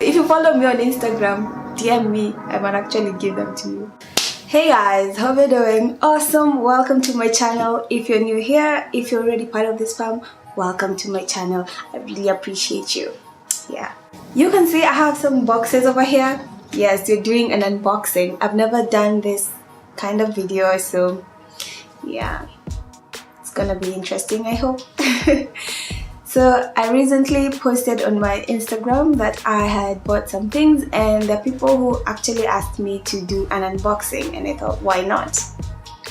If you follow me on Instagram, DM me. I might actually give them to you. Hey guys, how you doing? Awesome. Welcome to my channel. If you're new here, if you're already part of this fam, welcome to my channel. I really appreciate you. Yeah, you can see I have some boxes over here. Yes, you're doing an unboxing. I've never done this kind of video, so yeah, it's gonna be interesting, I hope. So I recently posted on my Instagram that I had bought some things, and there are people who actually asked me to do an unboxing, and I thought, why not?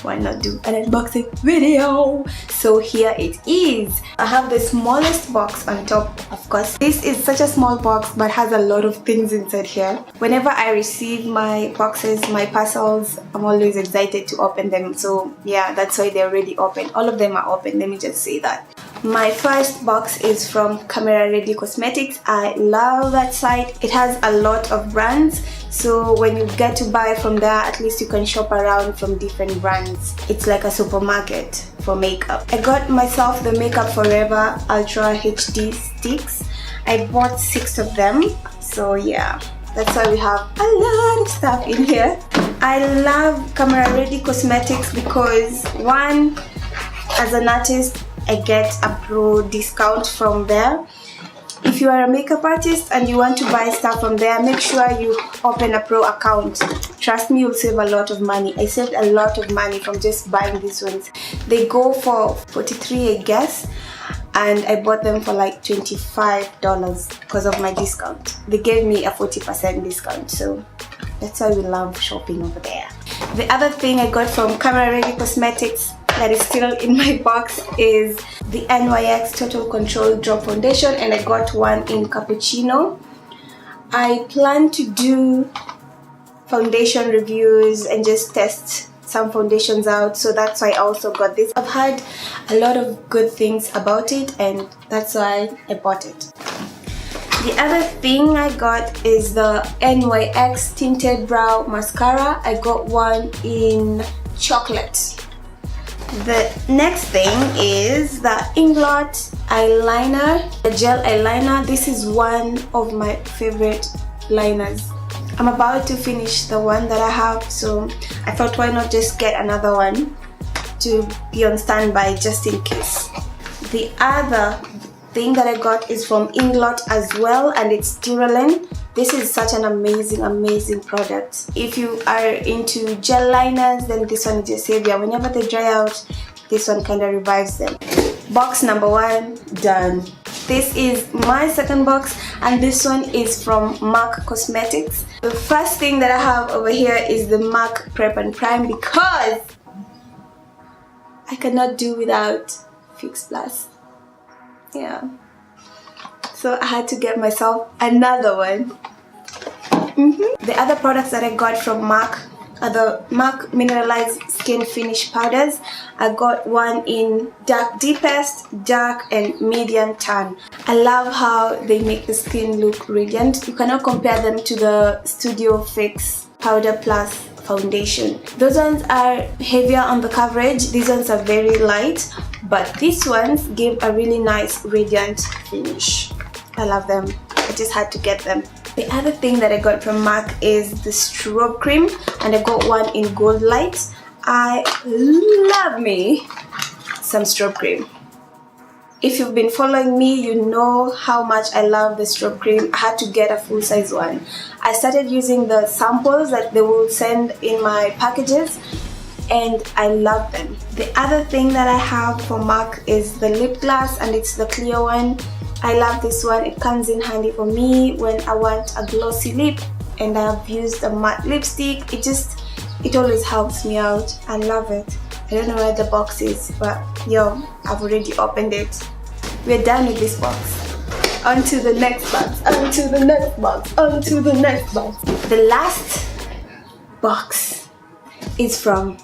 Why not do an unboxing video? So here it is. I have the smallest box on top. Of course, this is such a small box but has a lot of things inside here. Whenever I receive my boxes, my parcels, I'm always excited to open them. So yeah, that's why they're already open. All of them are open, let me just say that. My first box is from Camera Ready Cosmetics. I love that site. It has a lot of brands, so when you get to buy from there, at least you can shop around from different brands. It's like a supermarket for makeup. I got myself the Makeup Forever Ultra HD sticks. I bought 6 of them, so yeah, that's why we have a lot of stuff in here. I love Camera Ready Cosmetics because, one, as an artist, I get a pro discount from there. If you are a makeup artist and you want to buy stuff from there, make sure you open a pro account. Trust me, you'll save a lot of money. I saved a lot of money from just buying these ones. They go for $43, I guess, and I bought them for like $25 because of my discount. They gave me a 40% discount, so that's why we love shopping over there. The other thing I got from Camera Ready Cosmetics that is still in my box is the NYX Total Control Drop Foundation, and I got one in Cappuccino. I plan to do foundation reviews and just test some foundations out, so that's why I also got this. I've heard a lot of good things about it, and that's why I bought it. The other thing I got is the NYX Tinted Brow Mascara. I got one in chocolate. The next thing is the Inglot eyeliner, the gel eyeliner. This is one of my favorite liners. I'm about to finish the one that I have, so I thought, why not just get another one to be on standby just in case. The other thing that I got is from Inglot as well, and it's Duralin. This is such an amazing product. If you are into gel liners, then this one is your savior. Whenever they dry out, this one kind of revives them. Box number 1 done. This is my second box, and this one is from MAC Cosmetics. The first thing that I have over here is the MAC Prep and Prime, because I cannot do without Fix Plus. Yeah, so I had to get myself another one. The other products that I got from MAC are the MAC Mineralized Skin Finish Powders. I got one in Dark Deepest, Dark, and Medium Tan. I love how they make the skin look radiant. You cannot compare them to the Studio Fix Powder Plus foundation. Those ones are heavier on the coverage. These ones are very light, but these ones give a really nice radiant finish. I love them. I just had to get them. The other thing that I got from MAC is the strobe cream, and I got one in Gold Light. I love me some strobe cream. If you've been following me, you know how much I love the strobe cream. I had to get a full size one. I started using the samples that they will send in my packages, and I love them. The other thing that I have from MAC is the lip gloss, and it's the clear one. I love this one. It comes in handy for me when I want a glossy lip, and I've used a matte lipstick. It always helps me out. I love it. I don't know where the box is, but yo, I've already opened it. We're done with this box. On to the next box, on to the next box, on to the next box. The last box is from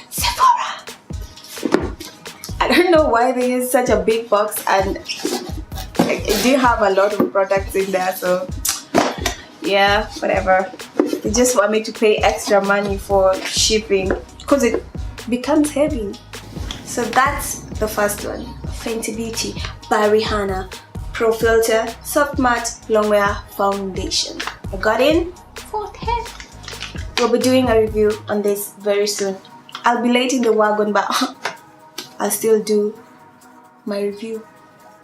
Sephora. I don't know why they use such a big box, and it do have a lot of products in there, so yeah, whatever. They just want me to pay extra money for shipping because it becomes heavy. So that's the first one, Fenty Beauty by Rihanna Pro Filter Soft Matte Longwear Foundation. I got in 410. We'll be doing a review on this very soon. I'll be late in the wagon, but I'll still do my review.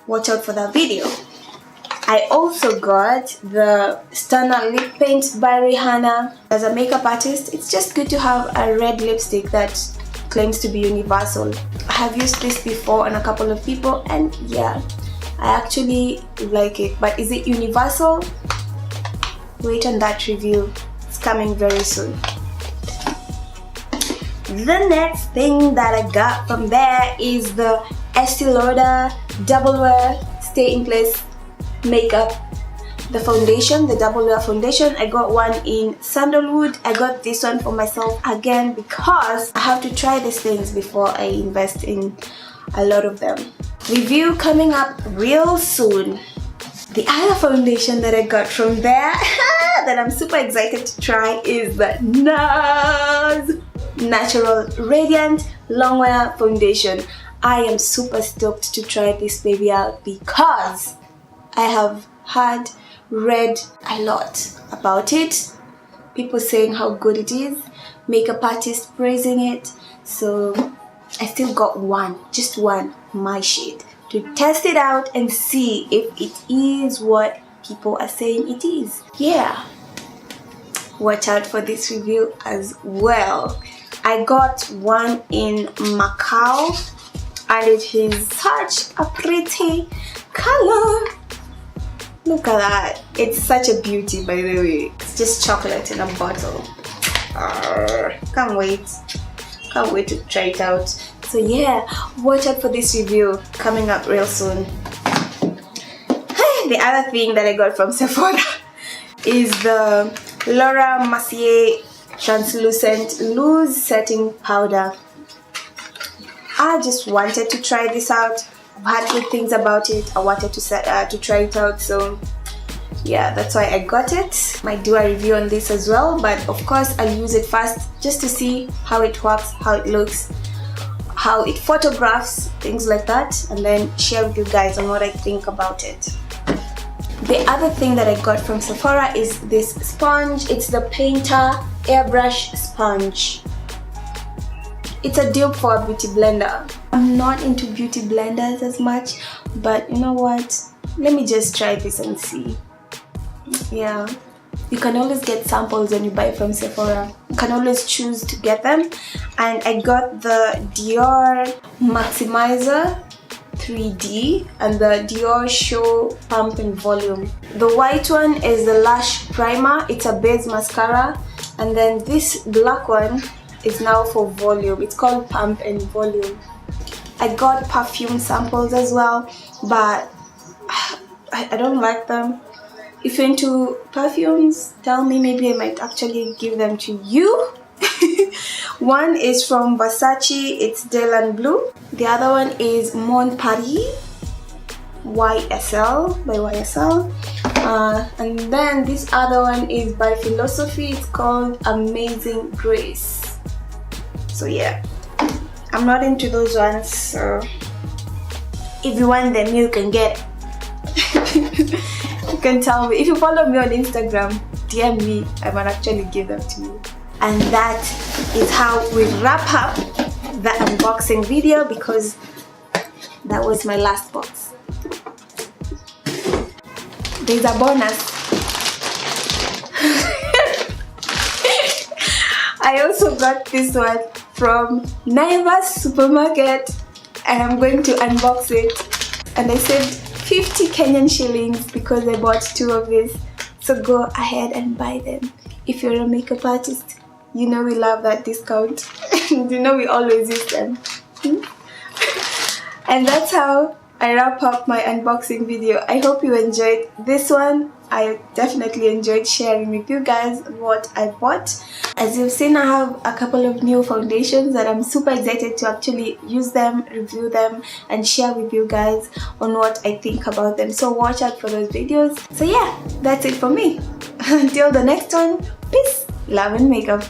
Watch out for that video. I also got the Stunner Lip Paint by Rihanna. As a makeup artist, it's just good to have a red lipstick that claims to be universal. I have used this before on a couple of people, and yeah, I actually like it. But is it universal? Wait on that review. It's coming very soon. The next thing that I got from there is the Estee Lauder Double Wear Stay in Place Makeup, the foundation, the Double Wear foundation. I got one in sandalwood. I got this one for myself again because I have to try these things before I invest in a lot of them. Review coming up real soon. The other foundation that I got from there that I'm super excited to try is the NARS Natural Radiant Longwear Foundation. I am super stoked to try this baby out because I have read a lot about it. People saying how good it is, makeup artists praising it. So I still got one, just one, my shade, to test it out and see if it is what people are saying it is. Yeah, watch out for this review as well. I got one in Macau and it is such a pretty color. Look at that. It's such a beauty, by the way. It's just chocolate in a bottle. Can't wait. Can't wait to try it out. So yeah, watch out for this review coming up real soon. The other thing that I got from Sephora is the Laura Mercier Translucent Loose Setting Powder. I just wanted to try this out. I've heard good things about it. I wanted to try it out, so yeah, that's why I got it. Might do a review on this as well, but of course I'll use it first just to see how it works, how it looks, how it photographs, things like that, and then share with you guys on what I think about it. The other thing that I got from Sephora is this sponge. It's the Painter Airbrush Sponge. It's a dupe for a beauty blender. I'm not into beauty blenders as much, but you know what? Let me just try this and see. Yeah, you can always get samples when you buy from Sephora. You can always choose to get them. And I got the Dior Maximizer 3D and the Dior Show Pump and Volume. The white one is the Lash Primer. It's a base mascara. And then this black one is now for volume. It's called Pump and Volume. I got perfume samples as well, but I don't like them. If you're into perfumes, tell me, maybe I might actually give them to you. One is from Versace, it's Dylan Blue. The other one is Mon Paris YSL by YSL. And then this other one is by Philosophy. It's called Amazing Grace. So yeah, I'm not into those ones, so if you want them, you can get it. You can tell me. If you follow me on Instagram, DM me, I might actually give them to you. And that is how we wrap up the unboxing video, because that was my last box. There's a bonus. I also got this one from Naivas Supermarket and I'm going to unbox it. And I saved 50 Kenyan shillings because I bought 2 of these. So go ahead and buy them. If you're a makeup artist, you know we love that discount. You know we always use them. And that's how I wrap up my unboxing video. I hope you enjoyed this one. I definitely enjoyed sharing with you guys what I bought. As you've seen, I have a couple of new foundations that I'm super excited to actually use them, review them, and share with you guys on what I think about them. So watch out for those videos. So yeah, that's it for me. Until the next one, peace, love and makeup.